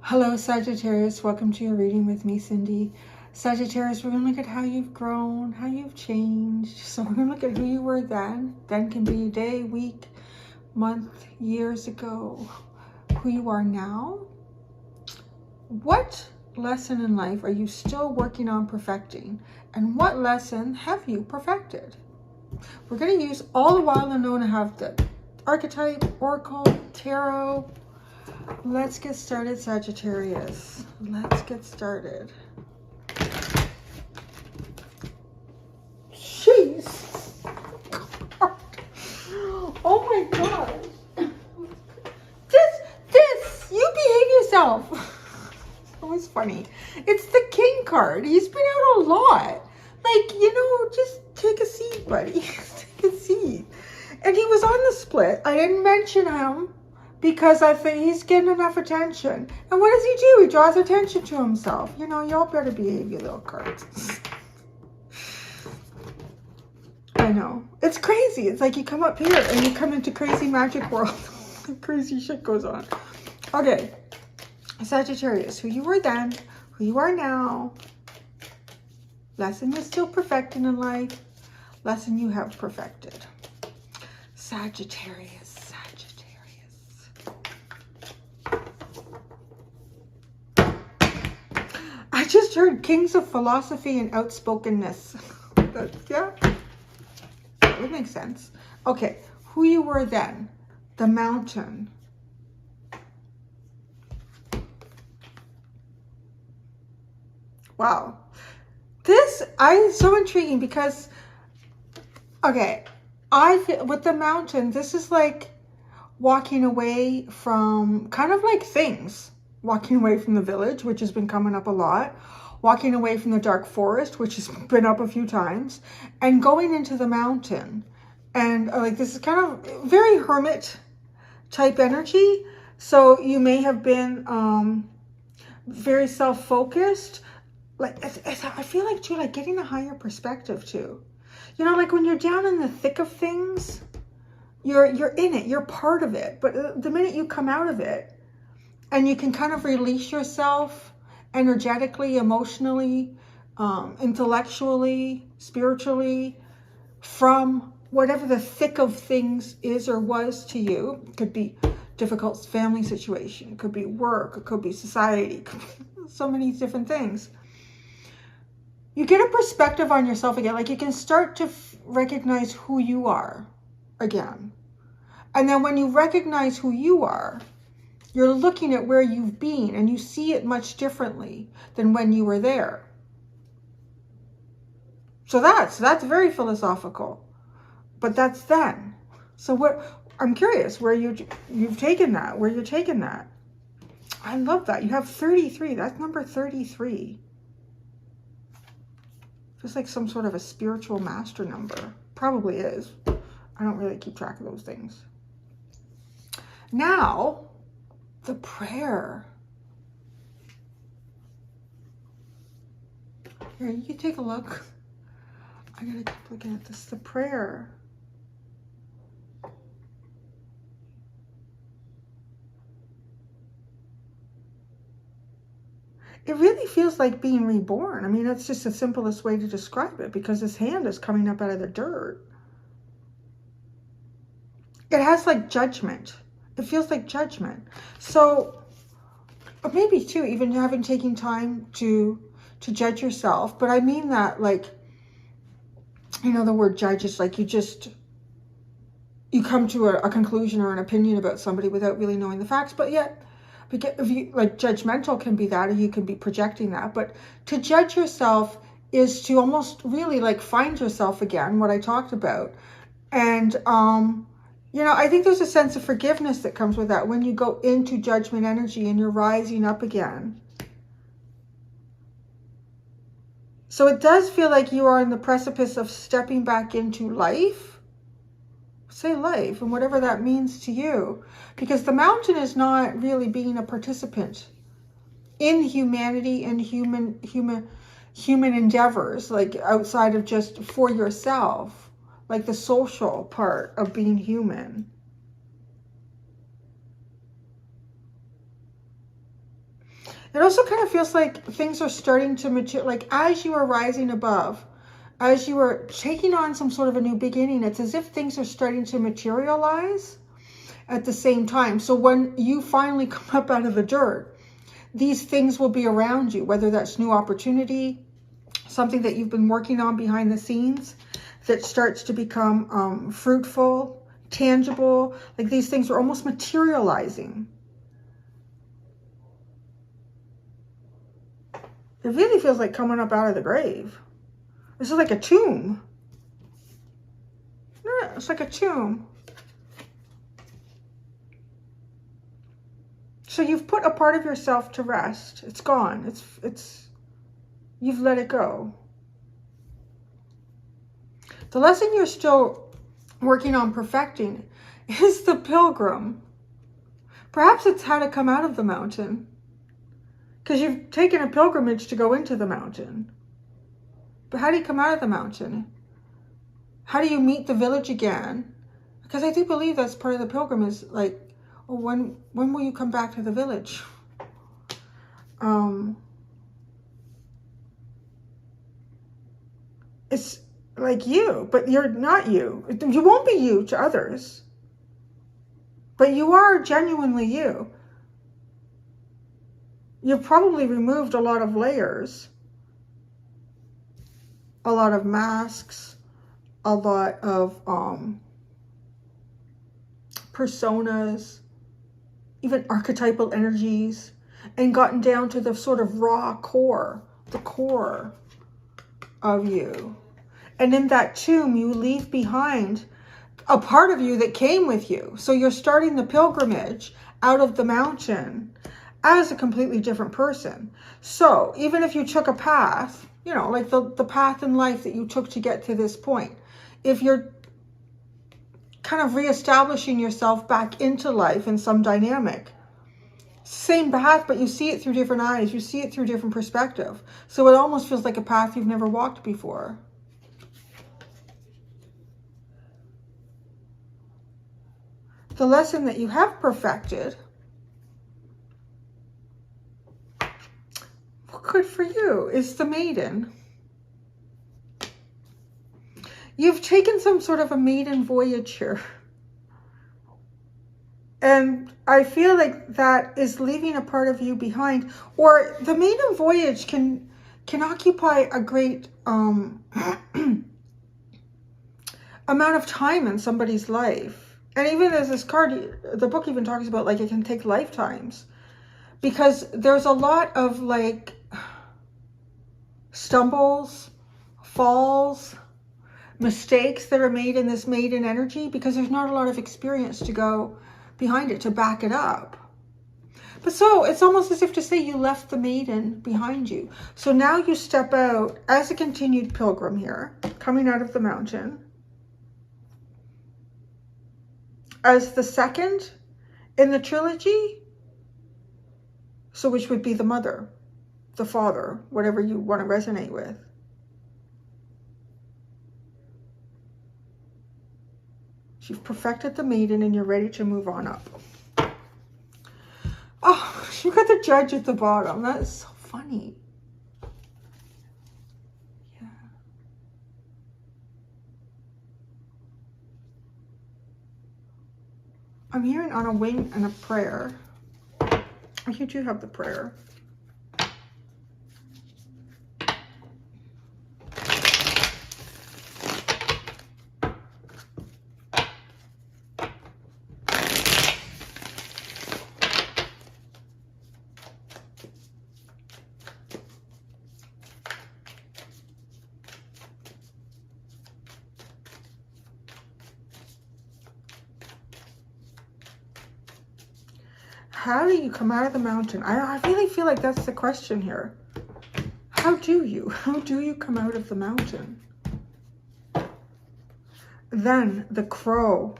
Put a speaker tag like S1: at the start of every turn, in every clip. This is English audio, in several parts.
S1: Hello Sagittarius, welcome to your reading with me, Cindy. Sagittarius, we're going to look at how you've grown, how you've changed. So we're going to look at who you were then. Then can be a day, week, month, years ago. Who you are now. What lesson in life are you still working on perfecting? And what lesson have you perfected? We're going to use all the while unknown to have the archetype, oracle, tarot. Let's get started, Sagittarius. Let's get started. Jeez. Oh my God. This, you behave yourself. That was funny. It's the King card. He's been out a lot. Like, just take a seat, buddy. Take a seat. And he was on the split. I didn't mention him, because I think he's getting enough attention. And what does he do? He draws attention to himself. Y'all better behave, you little cards. I know. It's crazy. It's like you come up here and you come into crazy magic world. Crazy shit goes on. Okay. Sagittarius, who you were then, who you are now. Lesson you're still perfecting in life. Lesson you have perfected. Sagittarius. I just heard kings of philosophy and outspokenness. Yeah, that would make sense. Okay, who you were then. The mountain. Wow. This is so intriguing because, okay, I feel with the mountain, this is like walking away from kind of like things. Walking away from the village, which has been coming up a lot. Walking away from the dark forest, which has been up a few times. And going into the mountain. And like this is kind of very hermit type energy. So you may have been very self-focused. Like I feel like too, like getting a higher perspective too. Like when you're down in the thick of things, you're in it, you're part of it. But the minute you come out of it, and you can kind of release yourself energetically, emotionally, intellectually, spiritually, from whatever the thick of things is or was to you. It could be difficult family situation, it could be work, it could be society, could be so many different things. You get a perspective on yourself again. Like you can start to recognize who you are again. And then when you recognize who you are, you're looking at where you've been and you see it much differently than when you were there. So that's very philosophical, but that's then. So I'm curious where you've taken that, where you're taking that. I love that. You have 33. That's number 33. Just like some sort of a spiritual master number. Probably is. I don't really keep track of those things. Now, the prayer. Here, you can take a look. I gotta keep looking at this. The prayer. It really feels like being reborn. I mean, that's just the simplest way to describe it because his hand is coming up out of the dirt. It has like judgment. It feels like judgment. So maybe too, even you haven't taken time to judge yourself. But I mean that like, the word judge is like you come to a conclusion or an opinion about somebody without really knowing the facts. But yet, if you like judgmental can be that, or you can be projecting that. But to judge yourself is to almost really like find yourself again, what I talked about. And I think there's a sense of forgiveness that comes with that when you go into judgment energy and you're rising up again. So it does feel like you are on the precipice of stepping back into life. Say life, and whatever that means to you. Because the mountain is not really being a participant in humanity and human endeavors, like outside of just for yourself. Like the social part of being human. It also kind of feels like things are starting to mature, like as you are rising above, as you are taking on some sort of a new beginning, it's as if things are starting to materialize at the same time. So when you finally come up out of the dirt, these things will be around you, whether that's new opportunity, something that you've been working on behind the scenes that starts to become fruitful, tangible. Like these things are almost materializing. It really feels like coming up out of the grave. This is like a tomb. Yeah, it's like a tomb. So you've put a part of yourself to rest. It's gone. You've let it go. The lesson you're still working on perfecting is the pilgrim. Perhaps it's how to come out of the mountain. Because you've taken a pilgrimage to go into the mountain. But how do you come out of the mountain? How do you meet the village again? Because I do believe that's part of the pilgrim is like, oh, when will you come back to the village? It's like you, but you're not you. You won't be you to others. But you are genuinely you. You've probably removed a lot of layers, a lot of masks, a lot of personas, even archetypal energies, and gotten down to the sort of raw core, the core of you. And in that tomb, you leave behind a part of you that came with you. So you're starting the pilgrimage out of the mountain as a completely different person. So even if you took a path, you know, like the path in life that you took to get to this point, if you're kind of reestablishing yourself back into life in some dynamic, same path, but you see it through different eyes, you see it through different perspective. So it almost feels like a path you've never walked before. The lesson that you have perfected, good for you, is the maiden. You've taken some sort of a maiden voyage here. And I feel like that is leaving a part of you behind. Or the maiden voyage can occupy a great amount of time in somebody's life. And even as this card, the book even talks about like it can take lifetimes. Because there's a lot of like stumbles, falls, mistakes that are made in this maiden energy because there's not a lot of experience to go behind it to back it up. But so it's almost as if to say you left the maiden behind you. So now you step out as a continued pilgrim here, coming out of the mountain, as the second in the trilogy. So which would be the mother, the father, whatever you want to resonate with. You've perfected the maiden and you're ready to move on up. Oh, you got the judge at the bottom. That is so funny. Yeah. I'm hearing on a wing and a prayer. Oh, you do have the prayer. How do you come out of the mountain? I really feel like that's the question here. How do you come out of the mountain? Then the crow.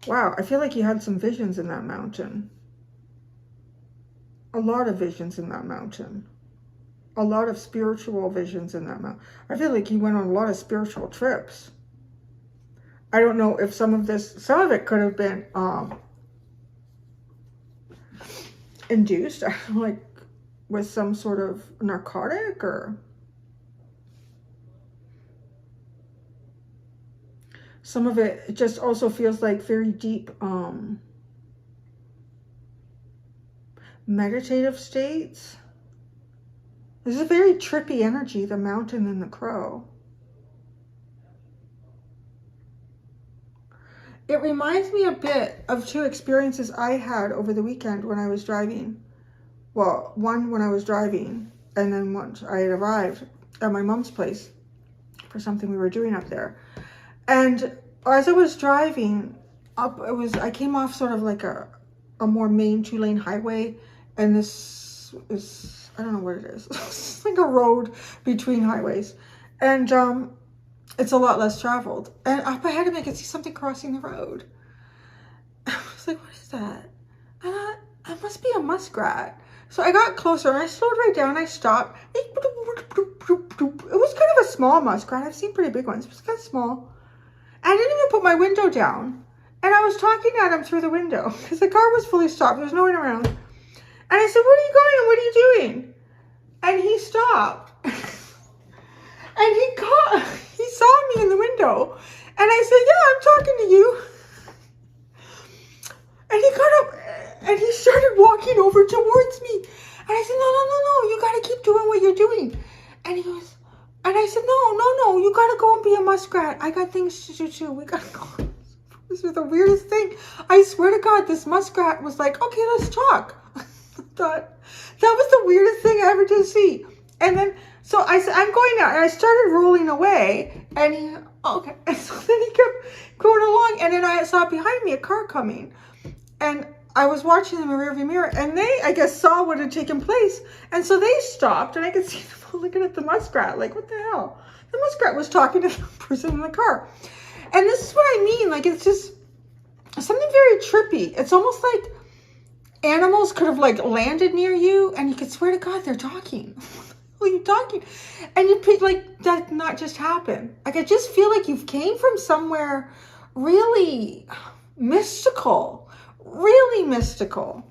S1: Wow, I feel like you had some visions in that mountain. A lot of visions in that mountain. A lot of spiritual visions in that mountain. I feel like you went on a lot of spiritual trips. I don't know if some of it could have been induced. Like with some sort of narcotic, or some of it just also feels like very deep meditative states. This is a very trippy energy, the mountain and the crow. It reminds me a bit of two experiences I had over the weekend when I was driving. Well, one when I was driving, and then once I had arrived at my mom's place for something we were doing up there. And as I was driving up, I came off sort of like a more main 2-lane highway, and this is, I don't know what it is. It's like a road between highways, and it's a lot less traveled. And up ahead of me, I could see something crossing the road. I was like, what is that? And I thought, it must be a muskrat. So I got closer and I slowed right down. I stopped. It was kind of a small muskrat. I've seen pretty big ones. It was kind of small. I didn't even put my window down. And I was talking at him through the window because the car was fully stopped. There was no one around. And I said, where are you going and what are you doing? And he stopped. And he saw me in the window. And I said, yeah, I'm talking to you. And he got up and he started walking over towards me. And I said, no, you got to keep doing what you're doing. And he goes, and I said, no, you got to go and be a muskrat. I got things to do too. We got to go. This was the weirdest thing. I swear to God, this muskrat was like, okay, let's talk. I thought, that was the weirdest thing I ever did see. And then, so I said, I'm going out. And I started rolling away. And he, okay. And so then he kept going along. And then I saw behind me a car coming. And I was watching them in the rearview mirror. And they, I guess, saw what had taken place. And so they stopped. And I could see them looking at the muskrat. Like, what the hell? The muskrat was talking to the person in the car. And this is what I mean. Like, it's just something very trippy. It's almost like animals could have, like, landed near you. And you could swear to God, they're talking. What are you talking? And you pick, like, that not just happen. Like, I just feel like you've came from somewhere really mystical. Really mystical.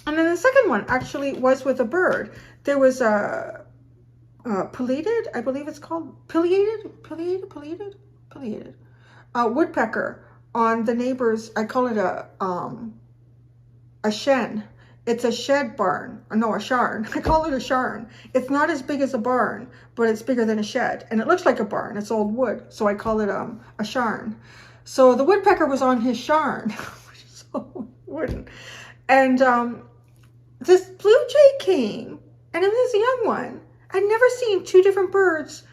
S1: And then the second one actually was with a bird. There was a pileated, I believe it's called, pileated, woodpecker on the neighbor's, I call it a shen. It's a shed barn. No, a sharn. I call it a sharn. It's not as big as a barn, but it's bigger than a shed. And it looks like a barn. It's old wood. So I call it a sharn. So the woodpecker was on his sharn, which is so wooden. And this blue jay came, and it was a young one. I'd never seen two different birds,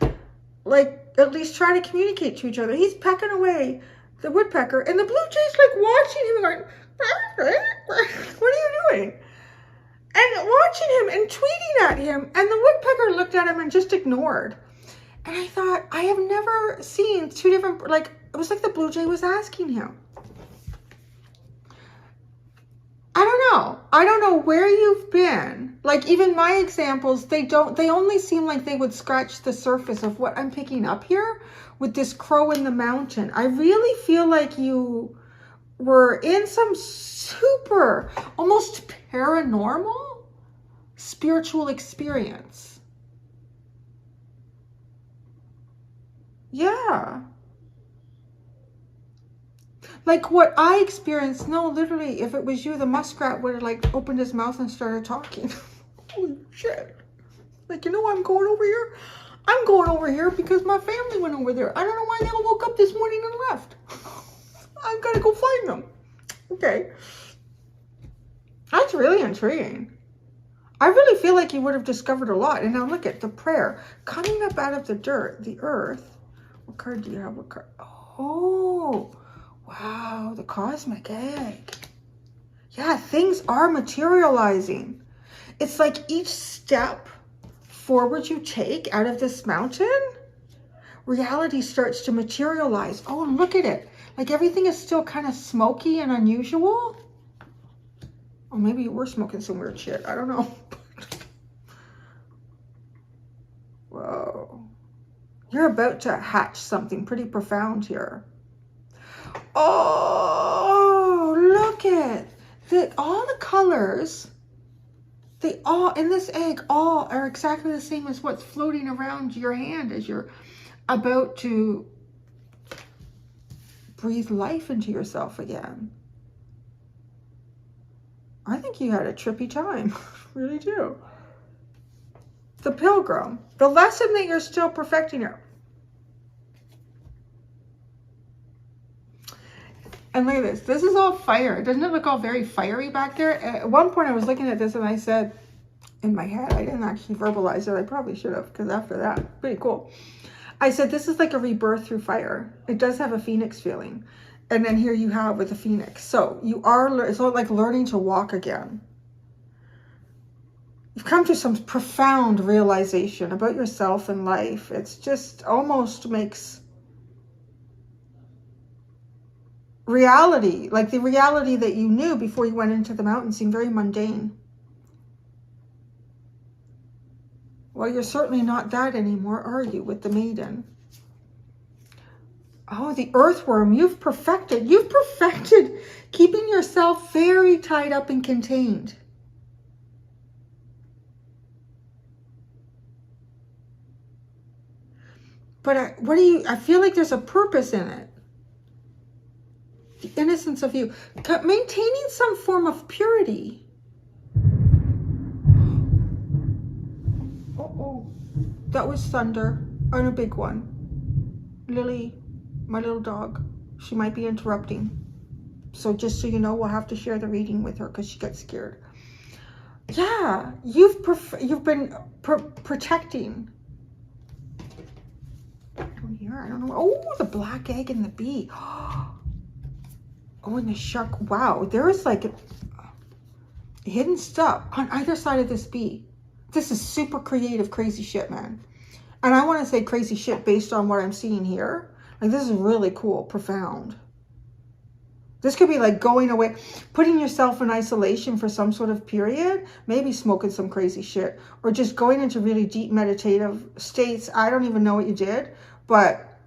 S1: like, at least try to communicate to each other. He's pecking away the woodpecker, and the blue jay's like watching him going, what are you doing? And watching him and tweeting at him, and the woodpecker looked at him and just ignored. And I thought, I have never seen two different, like, it was like the blue jay was asking him. I don't know where you've been. Like, even my examples, they only seem like they would scratch the surface of what I'm picking up here with this crow in the mountain. I really feel like you were in some super, almost paranormal spiritual experience. Yeah. Like what I experienced, no, literally, if it was you, the muskrat would have, like, opened his mouth and started talking. Holy shit. Like, you know why I'm going over here? I'm going over here because my family went over there. I don't know why they all woke up this morning and left. I've got to go find them. Okay. That's really intriguing. I really feel like you would have discovered a lot. And now look at the prayer. Coming up out of the dirt, the earth. What card do you have? What card? Oh. Wow, the cosmic egg. Yeah, things are materializing. It's like each step forward you take out of this mountain, reality starts to materialize. Oh, and look at it. Like everything is still kind of smoky and unusual. Oh, maybe you were smoking some weird shit. I don't know. Whoa. You're about to hatch something pretty profound here. Oh, look at all the colors They all, in this egg, all are exactly the same as what's floating around your hand as you're about to breathe life into yourself again. I think you had a trippy time. Really do. The Pilgrim. The lesson that you're still perfecting it. And look at this. This is all fire. Doesn't it look all very fiery back there? At one point I was looking at this and I said, in my head, I didn't actually verbalize it. I probably should have, because after that, pretty cool. I said, this is like a rebirth through fire. It does have a phoenix feeling. And then here you have with the phoenix. So you are, it's like learning to walk again. You've come to some profound realization about yourself and life. It's just almost makes reality, like the reality that you knew before you went into the mountain, seem very mundane. Well, you're certainly not that anymore, are you, with the maiden? Oh, the earthworm, you've perfected keeping yourself very tied up and contained. But I feel like there's a purpose in it. The innocence of you. Maintaining some form of purity. Uh-oh. That was thunder. And a big one. Lily, my little dog, she might be interrupting. So just so you know, we'll have to share the reading with her because she gets scared. Yeah, you've been protecting. Here, I don't know. Oh, the black egg and the bee. Oh, and the shark. Wow, there is like hidden stuff on either side of this bee. This is super creative, crazy shit, man. And I want to say crazy shit based on what I'm seeing here. Like, this is really cool, profound. This could be like going away, putting yourself in isolation for some sort of period, maybe smoking some crazy shit, or just going into really deep meditative states. I don't even know what you did, but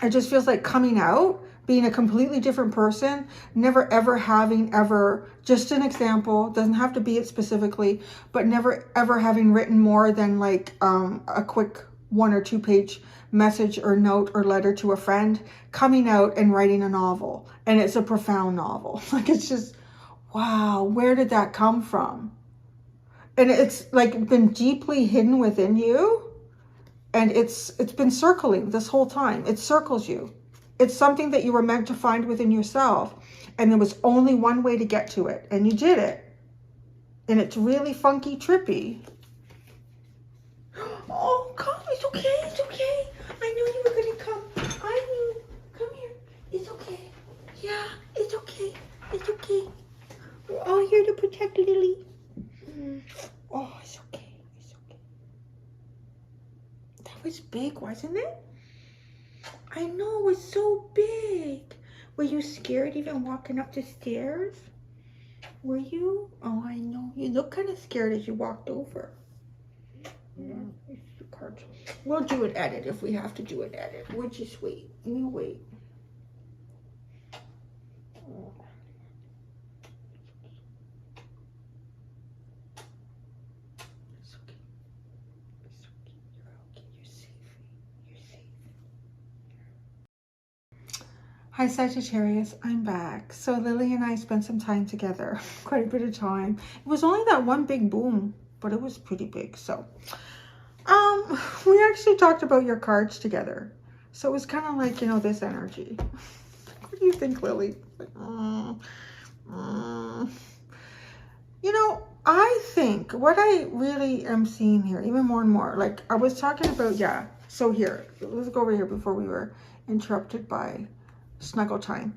S1: it just feels like coming out, being a completely different person, never ever having ever, just an example, doesn't have to be it specifically, but never ever having written more than like a quick 1 or 2 page message or note or letter to a friend, coming out and writing a novel. And it's a profound novel. Like, it's just, wow, where did that come from? And it's like been deeply hidden within you. And it's been circling this whole time. It circles you. It's something that you were meant to find within yourself. And there was only one way to get to it. And you did it. And it's really funky, trippy. Oh, come. It's okay. It's okay. I knew you were going to come. I knew. Come here. It's okay. Yeah, it's okay. It's okay. We're all here to protect Lily. Oh, it's okay. It's okay. That was big, wasn't it? I know, it was so big. Were you scared even walking up the stairs? Were you? Oh, I know. You look kind of scared as you walked over. Yeah, it's the cards. We'll do an edit if we have to do an edit. We'll just wait. You wait. Oh. It's okay. It's okay. You're okay. You're safe. You're safe. Hi Sagittarius, I'm back. So Lily and I spent some time together, quite a bit of time. It was only that one big boom, but it was pretty big. So we actually talked about your cards together. So it was kind of like, you know, this energy. What do you think, Lily? Like, You know, I think what I really am seeing here, even more and more, like I was talking about, yeah. So here, let's go over here before we were interrupted by snuggle time.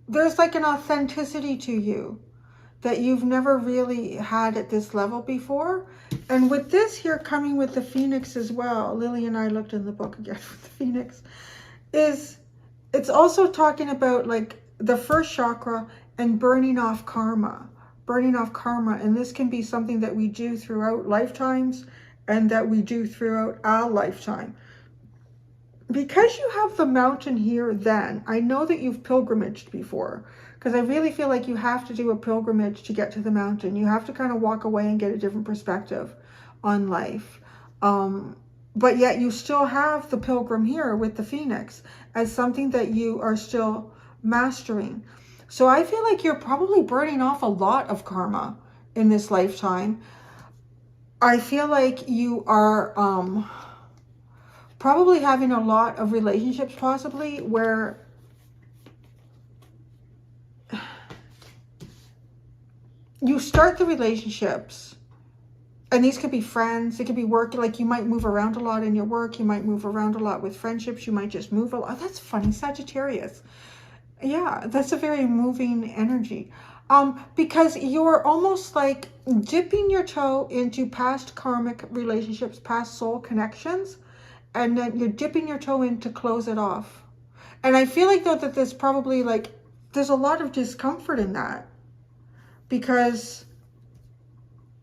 S1: There's like an authenticity to you that you've never really had at this level before. And with this here coming with the Phoenix as well, Lily and I looked in the book again with the Phoenix, it's also talking about like the first chakra and burning off karma. And this can be something that we do throughout lifetimes and that we do throughout our lifetime. Because you have the mountain here then, I know that you've pilgrimaged before. Because I really feel like you have to do a pilgrimage to get to the mountain. You have to kind of walk away and get a different perspective on life. But yet you still have the pilgrim here with the Phoenix as something that you are still mastering. So I feel like you're probably burning off a lot of karma in this lifetime. I feel like you are probably having a lot of relationships possibly where you start the relationships, and these could be friends, it could be work, like you might move around a lot in your work, you might move around a lot with friendships, you might just move a lot. That's funny, Sagittarius. Yeah, that's a very moving energy. Because you're almost like dipping your toe into past karmic relationships, past soul connections, and then you're dipping your toe in to close it off. And I feel like though that there's probably like, there's a lot of discomfort in that. Because,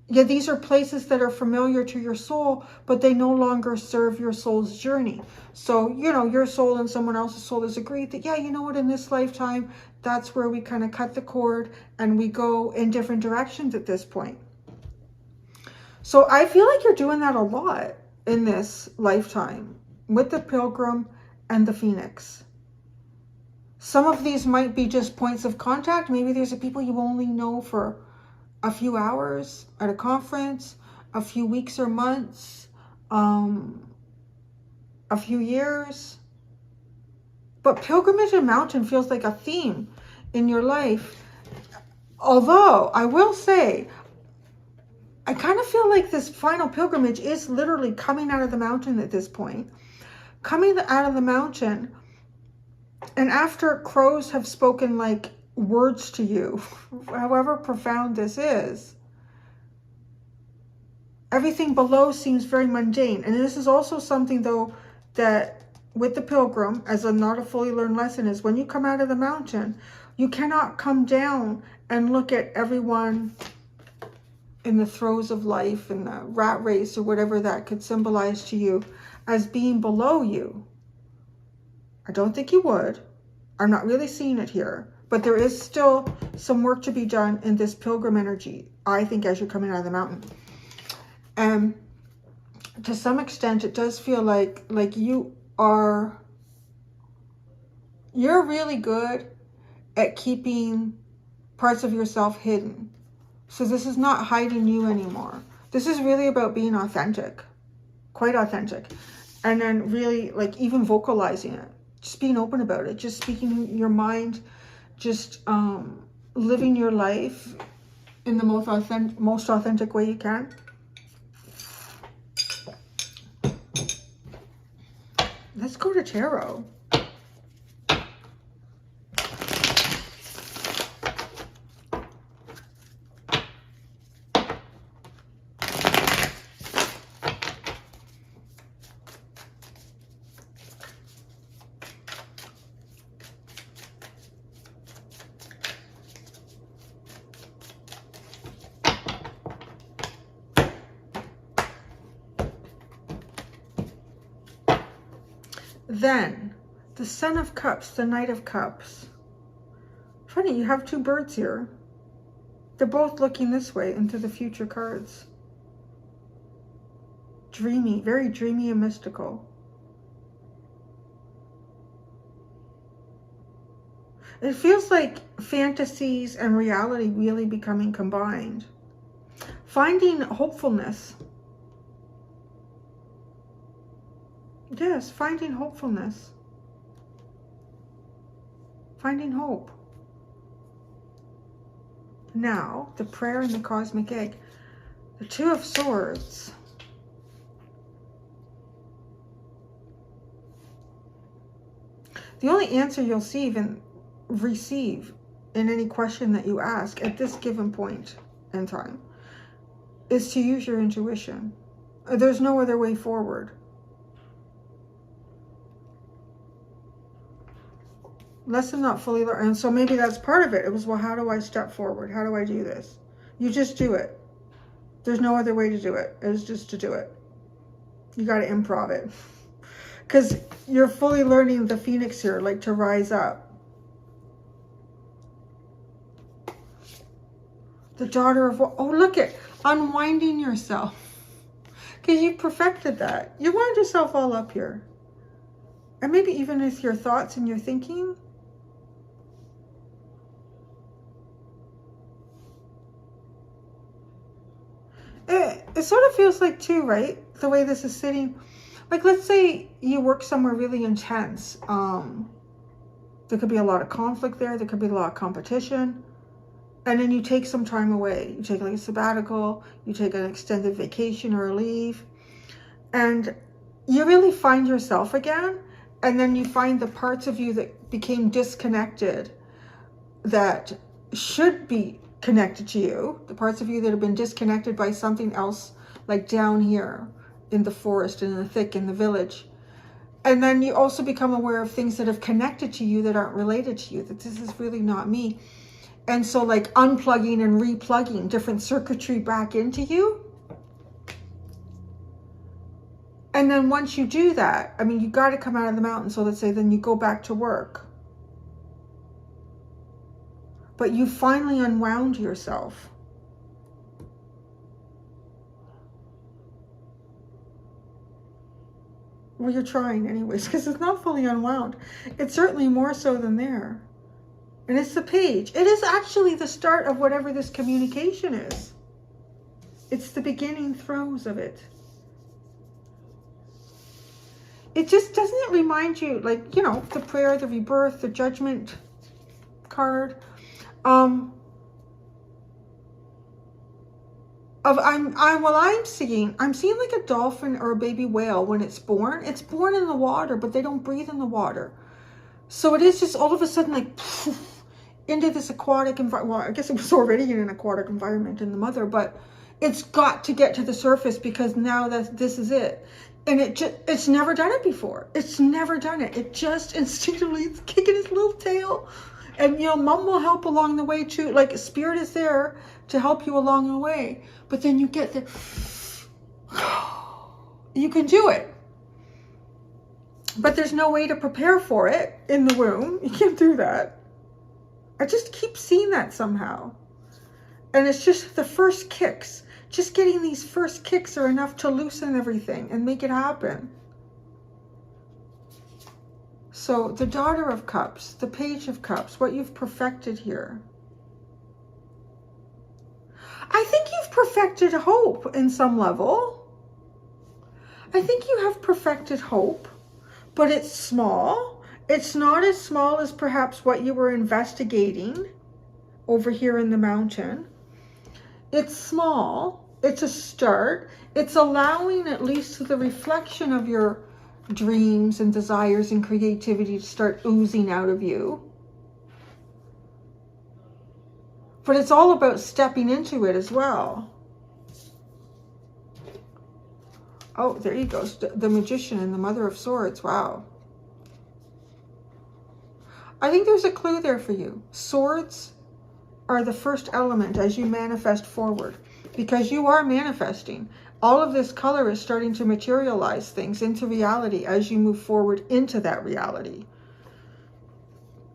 S1: yeah, these are places that are familiar to your soul, but they no longer serve your soul's journey. So, you know, your soul and someone else's soul has agreed that, yeah, you know what, in this lifetime, that's where we kind of cut the cord and we go in different directions at this point. So I feel like you're doing that a lot in this lifetime with the pilgrim and the Phoenix. Some of these might be just points of contact. Maybe there's a people you only know for a few hours at a conference, a few weeks or months, a few years. But pilgrimage and mountain feels like a theme in your life. Although I will say, I kind of feel like this final pilgrimage is literally coming out of the mountain at this point. Coming out of the mountain, and after crows have spoken like words to you, however profound this is, everything below seems very mundane. And this is also something though that with the pilgrim, as a not a fully learned lesson, is when you come out of the mountain, you cannot come down and look at everyone in the throes of life and the rat race or whatever that could symbolize to you as being below you. I don't think you would. I'm not really seeing it here, but there is still some work to be done in this pilgrim energy, I think, as you're coming out of the mountain. And to some extent, it does feel like you're really good at keeping parts of yourself hidden. So this is not hiding you anymore. This is really about being authentic, quite authentic. And then really like even vocalizing it, just being open about it, just speaking your mind, just living your life in the most authentic way you can. Let's go to tarot. Then, the Son of Cups, the Knight of Cups. Funny, you have two birds here. They're both looking this way into the future cards. Dreamy, very dreamy and mystical. It feels like fantasies and reality really becoming combined. Finding hopefulness. Yes, finding hopefulness. Finding hope. Now, the prayer and the cosmic egg. The Two of Swords. The only answer you'll receive in any question that you ask at this given point in time is to use your intuition. There's no other way forward. Lesson not fully learned. And so maybe that's part of it. It was, well, how do I step forward? How do I do this? You just do it. There's no other way to do it. It's just to do it. You got to improv it. Because you're fully learning the Phoenix here, like to rise up. The daughter of, oh, look at unwinding yourself. Because you perfected that. You wound yourself all up here. And maybe even with your thoughts and your thinking. It sort of feels like too, right? The way this is sitting. Like, let's say you work somewhere really intense. There could be a lot of conflict there. There could be a lot of competition. And then you take some time away. You take like a sabbatical. You take an extended vacation or a leave. And you really find yourself again. And then you find the parts of you that became disconnected that should be connected to you. The parts of you that have been disconnected by something else, like down here in the forest, in the thick, in the village. And then you also become aware of things that have connected to you that aren't related to you, that this is really not me. And so like unplugging and replugging different circuitry back into you. And then once you do that, I mean, you got to come out of the mountain. So let's say then you go back to work. But you finally unwound yourself. Well, you're trying anyways, because it's not fully unwound. It's certainly more so than there. And it's the page. It is actually the start of whatever this communication is. It's the beginning throes of it. It just doesn't remind you, like, you know, the prayer, the rebirth, the judgment card. I'm seeing like a dolphin or a baby whale when it's born. It's born in the water, but they don't breathe in the water. So it is just all of a sudden like poof, into this aquatic environment. Well, I guess it was already in an aquatic environment in the mother, but it's got to get to the surface because now that this is it. And it's never done it before. It's never done it. It just instinctively, it's kicking its little tail. And, you know, mom will help along the way too. Like, spirit is there to help you along the way. But then you get the, you can do it. But there's no way to prepare for it in the womb. You can't do that. I just keep seeing that somehow. And it's just the first kicks. Just getting these first kicks are enough to loosen everything and make it happen. So the daughter of cups, the page of cups, what you've perfected here. I think you've perfected hope in some level. I think you have perfected hope, but it's small. It's not as small as perhaps what you were investigating over here in the mountain. It's small. It's a start. It's allowing at least the reflection of your dreams and desires and creativity to start oozing out of you. But it's all about stepping into it as well. Oh, there you go. The Magician and the Mother of Swords. Wow. I think there's a clue there for you. Swords are the first element as you manifest forward, because you are manifesting. All of this color is starting to materialize things into reality as you move forward into that reality.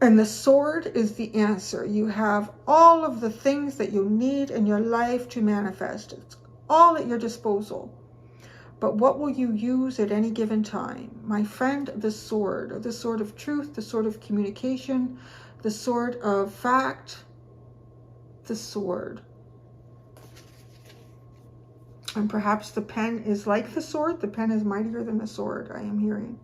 S1: And the sword is the answer. You have all of the things that you need in your life to manifest. It's all at your disposal. But what will you use at any given time? My friend, the sword of truth, the sword of communication, the sword of fact, the sword. And perhaps the pen is like the sword. The pen is mightier than the sword, I am hearing.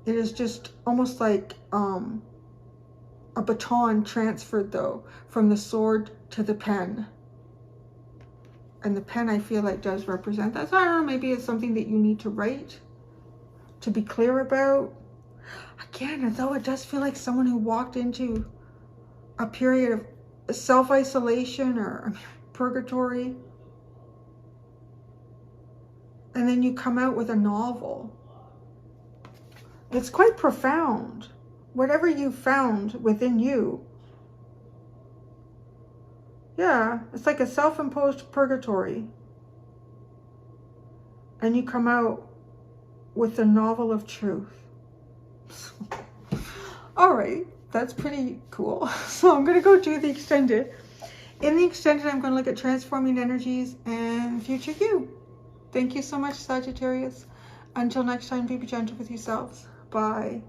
S1: It is just almost like a baton transferred, though, from the sword to the pen. And the pen, I feel like, does represent that. So I don't know, maybe it's something that you need to write, to be clear about. Again, though, it does feel like someone who walked into a period of self-isolation or purgatory. And then you come out with a novel. It's quite profound. Whatever you found within you. Yeah, it's like a self-imposed purgatory. And you come out with the novel of truth. All right. that's pretty cool. So I'm going to go do the extended. In the extended, I'm going to look at transforming energies and future you. Thank you so much, Sagittarius. Until next time, be gentle with yourselves. Bye.